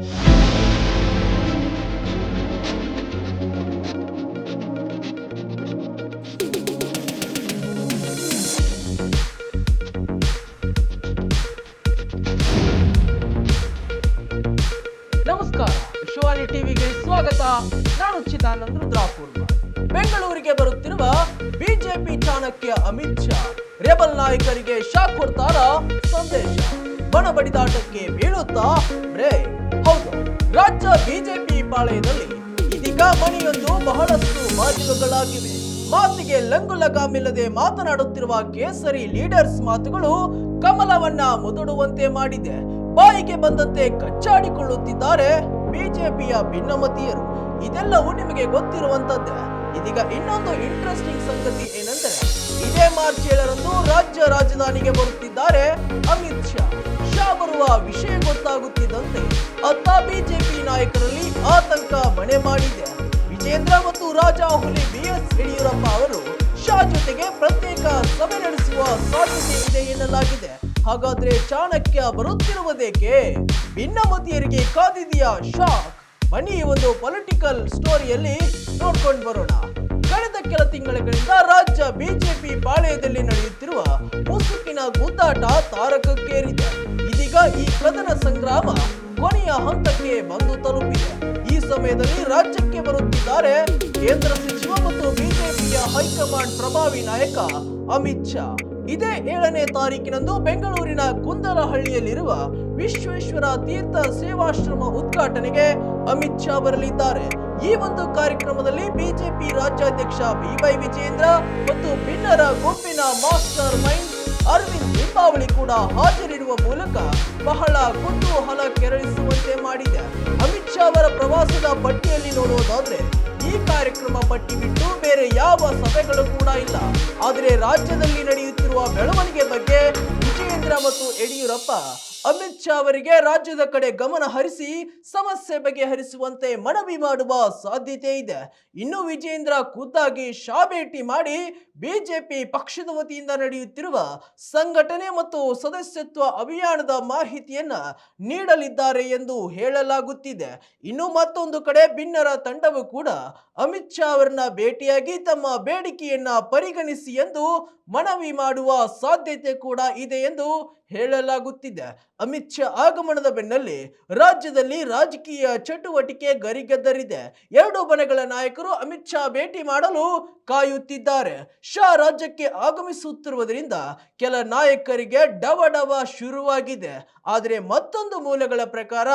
ನಮಸ್ಕಾರ, ವಿಶ್ವಾನಿ ಟಿವಿಗೆ ಸ್ವಾಗತ. ನಾನು ಚಿದಾನಂದ್ ರುದ್ರಾಪುರ್. ಬೆಂಗಳೂರಿಗೆ ಬರುತ್ತಿರುವ ಬಿಜೆಪಿ ಚಾಣಕ್ಯ ಅಮಿತ್ ಶಾ ರೆಬಲ್ ನಾಯಕರಿಗೆ ಶಾಕ್ ಕೊಡ್ತಾರ ಸಂದೇಶ. ಬಣ ಬಡಿದಾಟಕ್ಕೆ ಬೀಳುತ್ತಾ ಬ್ರೇಕ್. ಹೌದು, ರಾಜ್ಯ ಬಿಜೆಪಿ ಪಾಳೆಯದಲ್ಲಿ ಇದೀಗ ಮಣಿಯೊಂದು ಬಹಳಷ್ಟು ಮಾಧ್ಯಮಗಳಾಗಿವೆ. ಮಾತಿಗೆ ಲಂಗು ಲಗಾಮಿಲ್ಲದೆ ಮಾತನಾಡುತ್ತಿರುವ ಕೇಸರಿ ಲೀಡರ್ಸ್ ಮಾತುಗಳು ಕಮಲವನ್ನ ಮುದುಡುವಂತೆ ಮಾಡಿದೆ. ಬಾಯಿಗೆ ಬಂದಂತೆ ಕಚ್ಚಾಡಿಕೊಳ್ಳುತ್ತಿದ್ದಾರೆ ಬಿಜೆಪಿಯ ಭಿನ್ನಮತೀಯರು. ಇದೆಲ್ಲವೂ ನಿಮಗೆ ಗೊತ್ತಿರುವಂತದ್ದೇ. ಇದೀಗ ಇನ್ನೊಂದು ಇಂಟ್ರೆಸ್ಟಿಂಗ್ ಸಂಗತಿ ಏನೆಂದರೆ, ಇದೇ ಮಾರ್ಚ್ 7ರಂದು ರಾಜ್ಯ ರಾಜಧಾನಿಗೆ ಬರುತ್ತಿದ್ದಾರೆ ಅಮಿತ್ ಶಾ. ಶಾ ಬರುವ ವಿಷಯ ಗೊತ್ತಾಗುತ್ತಿದ್ದಂತೆ ಅತ್ತ ಬಿಜೆಪಿ ನಾಯಕರಲ್ಲಿ ಆತಂಕ ಮನೆ ಮಾಡಿದೆ. ವಿಜೇಂದ್ರ ಮತ್ತು ರಾಜಾಹುಲಿ BS ಯಡಿಯೂರಪ್ಪ ಅವರು ಶಾ ಜೊತೆಗೆ ಪ್ರತ್ಯೇಕ ಸಭೆ ನಡೆಸುವ ಸಾಧ್ಯತೆ ಇದೆ ಎನ್ನಲಾಗಿದೆ. ಹಾಗಾದ್ರೆ ಚಾಣಕ್ಯ ಬರುತ್ತಿರುವುದೇಕೆ? ಭಿನ್ನಮತೀಯರಿಗೆ ಕಾದಿದೆಯಾ ಶಾಕ್? ಬನ್ನಿ ಒಂದು ಪೊಲಿಟಿಕಲ್ ಸ್ಟೋರಿಯಲ್ಲಿ ನೋಡ್ಕೊಂಡು ಬರೋಣ. ಕಳೆದ ಕೆಲ ತಿಂಗಳುಗಳಿಂದ ರಾಜ್ಯ ಬಿಜೆಪಿ ಪಾಳೆಯದಲ್ಲಿ ನಡೆಯುತ್ತಿರುವ ಮುಸುಕಿನ ಗುದ್ದಾಟ ತಾರಕಕ್ಕೇರಿದೆ. ಇದೀಗ ಈ ಕದನ ಸಂಗ್ರಾಮ ಕೊನೆಯ ಹಂತಕ್ಕೆ ಬಂದು ತಲುಪಿದೆ. ಈ ಸಮಯದಲ್ಲಿ ರಾಜ್ಯಕ್ಕೆ ಬರುತ್ತಿದ್ದಾರೆ ಕೇಂದ್ರ ಸಚಿವ ಮತ್ತು ಬಿಜೆಪಿಯ ಹೈಕಮಾಂಡ್ ಪ್ರಭಾವಿ ನಾಯಕ ಅಮಿತ್ ಶಾ. ಇದೇ 7ನೇ ತಾರೀಕಿನಂದು ಬೆಂಗಳೂರಿನ ಕುಂದಲಹಳ್ಳಿಯಲ್ಲಿರುವ ವಿಶ್ವೇಶ್ವರ ತೀರ್ಥ ಸೇವಾಶ್ರಮ ಉದ್ಘಾಟನೆಗೆ ಅಮಿತ್ ಶಾ ಬರಲಿದ್ದಾರೆ. ಈ ಒಂದು ಕಾರ್ಯಕ್ರಮದಲ್ಲಿ ಬಿಜೆಪಿ ರಾಜ್ಯಾಧ್ಯಕ್ಷ BY ವಿಜೇಂದ್ರ ಮತ್ತು ಭಿನ್ನರ ಗುಂಪಿನ ಮಾಸ್ಟರ್ ಮೈಂಡ್ ಅರವಿಂದ್ ಲಿಂಬಾವಳಿ ಕೂಡ ಹಾಜರಿರುವ ಮೂಲಕ ಬಹಳ ಕುತೂಹಲ ಕೆರಳಿಸುವಂತೆ ಮಾಡಿದೆ. ಅಮಿತ್ ಶಾ ಅವರ ಪ್ರವಾಸದ ಪಟ್ಟಿಯಲ್ಲಿ ನೋಡುವುದಾದ್ರೆ ಈ ಕಾರ್ಯಕ್ರಮ ಪಟ್ಟಿ ಬಿಟ್ಟು ಬೇರೆ ಯಾವ ಸಭೆಗಳು ಕೂಡ ಇಲ್ಲ. ಆದರೆ ರಾಜ್ಯದಲ್ಲಿ ನಡೆಯುತ್ತಿರುವ ಬೆಳವಣಿಗೆ ಬಗ್ಗೆ ವಿಜೇಂದ್ರ ಮತ್ತು ಯಡಿಯೂರಪ್ಪ ಅಮಿತ್ ಶಾ ಅವರಿಗೆ ರಾಜ್ಯದ ಕಡೆ ಗಮನ ಹರಿಸಿ ಸಮಸ್ಯೆ ಬಗೆಹರಿಸುವಂತೆ ಮನವಿ ಮಾಡುವ ಸಾಧ್ಯತೆ ಇದೆ. ಇನ್ನು ವಿಜೇಂದ್ರ ಖುದ್ದಾಗಿ ಶಾ ಭೇಟಿ ಮಾಡಿ ಬಿಜೆಪಿ ಪಕ್ಷದ ವತಿಯಿಂದ ನಡೆಯುತ್ತಿರುವ ಸಂಘಟನೆ ಮತ್ತು ಸದಸ್ಯತ್ವ ಅಭಿಯಾನದ ಮಾಹಿತಿಯನ್ನ ನೀಡಲಿದ್ದಾರೆ ಎಂದು ಹೇಳಲಾಗುತ್ತಿದೆ. ಇನ್ನು ಮತ್ತೊಂದು ಕಡೆ ಭಿನ್ನರ ತಂಡವು ಕೂಡ ಅಮಿತ್ ಶಾ ಅವರನ್ನ ಭೇಟಿಯಾಗಿ ತಮ್ಮ ಬೇಡಿಕೆಯನ್ನ ಪರಿಗಣಿಸಿ ಎಂದು ಮನವಿ ಮಾಡುವ ಸಾಧ್ಯತೆ ಕೂಡ ಇದೆ ಎಂದು ಹೇಳಲಾಗುತ್ತಿದೆ. ಅಮಿತ್ ಶಾ ಆಗಮನದ ಬೆನ್ನಲ್ಲೇ ರಾಜ್ಯದಲ್ಲಿ ರಾಜಕೀಯ ಚಟುವಟಿಕೆ ಗರಿಗೆದರಿದೆ. ಎರಡು ಬಣಗಳ ನಾಯಕರು ಅಮಿತ್ ಶಾ ಭೇಟಿ ಮಾಡಲು ಕಾಯುತ್ತಿದ್ದಾರೆ. ಶಾ ರಾಜ್ಯಕ್ಕೆ ಆಗಮಿಸುತ್ತಿರುವುದರಿಂದ ಕೆಲ ನಾಯಕರಿಗೆ ಡವಡವ ಶುರುವಾಗಿದೆ. ಆದರೆ ಮತ್ತೊಂದು ಮೂಲಗಳ ಪ್ರಕಾರ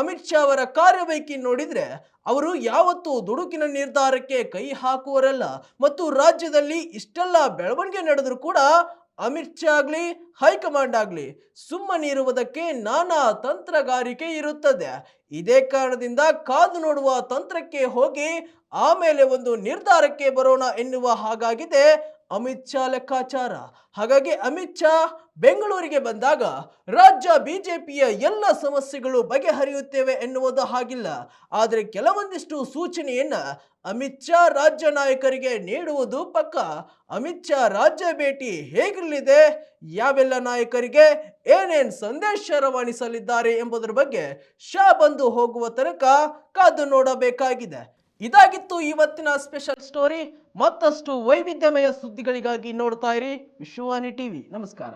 ಅಮಿತ್ ಶಾ ಅವರ ಕಾರ್ಯವೈಖರಿ ನೋಡಿದ್ರೆ ಅವರು ಯಾವತ್ತೂ ದುಡುಕಿನ ನಿರ್ಧಾರಕ್ಕೆ ಕೈ ಹಾಕುವರಲ್ಲ. ಮತ್ತು ರಾಜ್ಯದಲ್ಲಿ ಇಷ್ಟೆಲ್ಲ ಬೆಳವಣಿಗೆ ನಡೆದರೂ ಕೂಡ ಅಮಿತ್ ಶಾ ಆಗ್ಲಿ ಹೈಕಮಾಂಡ್ ಆಗ್ಲಿ ಸುಮ್ಮನಿರುವುದಕ್ಕೆ ನಾನಾ ತಂತ್ರಗಾರಿಕೆ ಇರುತ್ತದೆ. ಇದೇ ಕಾರಣದಿಂದ ಕಾದು ನೋಡುವ ತಂತ್ರಕ್ಕೆ ಹೋಗಿ ಆಮೇಲೆ ಒಂದು ನಿರ್ಧಾರಕ್ಕೆ ಬರೋಣ ಎನ್ನುವ ಹಾಗಾಗಿದೆ ಅಮಿತ್ ಶಾ ಲೆಕ್ಕಾಚಾರ. ಹಾಗಾಗಿ ಅಮಿತ್ ಶಾ ಬೆಂಗಳೂರಿಗೆ ಬಂದಾಗ ರಾಜ್ಯ ಬಿಜೆಪಿಯ ಎಲ್ಲ ಸಮಸ್ಯೆಗಳು ಬಗೆಹರಿಯುತ್ತೇವೆ ಎನ್ನುವುದು ಹಾಗಿಲ್ಲ. ಆದರೆ ಕೆಲವೊಂದಿಷ್ಟು ಸೂಚನೆಯನ್ನ ಅಮಿತ್ ಶಾ ರಾಜ್ಯ ನಾಯಕರಿಗೆ ನೀಡುವುದು ಪಕ್ಕ. ಅಮಿತ್ ಶಾ ರಾಜ್ಯ ಭೇಟಿ ಹೇಗಿರಲಿದೆ, ಯಾವೆಲ್ಲ ನಾಯಕರಿಗೆ ಏನೇನ್ ಸಂದೇಶ ರವಾನಿಸಲಿದ್ದಾರೆ ಎಂಬುದರ ಬಗ್ಗೆ ಶಾ ಬಂದು ಹೋಗುವ ತನಕ ಕಾದು ನೋಡಬೇಕಾಗಿದೆ. ಇದಾಗಿತ್ತು ಇವತ್ತಿನ ಸ್ಪೆಷಲ್ ಸ್ಟೋರಿ. ಮತ್ತಷ್ಟು ವೈವಿಧ್ಯಮಯ ಸುದ್ದಿಗಳಿಗಾಗಿ ನೋಡ್ತಾ ಇರಿ ವಿಶ್ವಾನಿ ಟಿವಿ. ನಮಸ್ಕಾರ.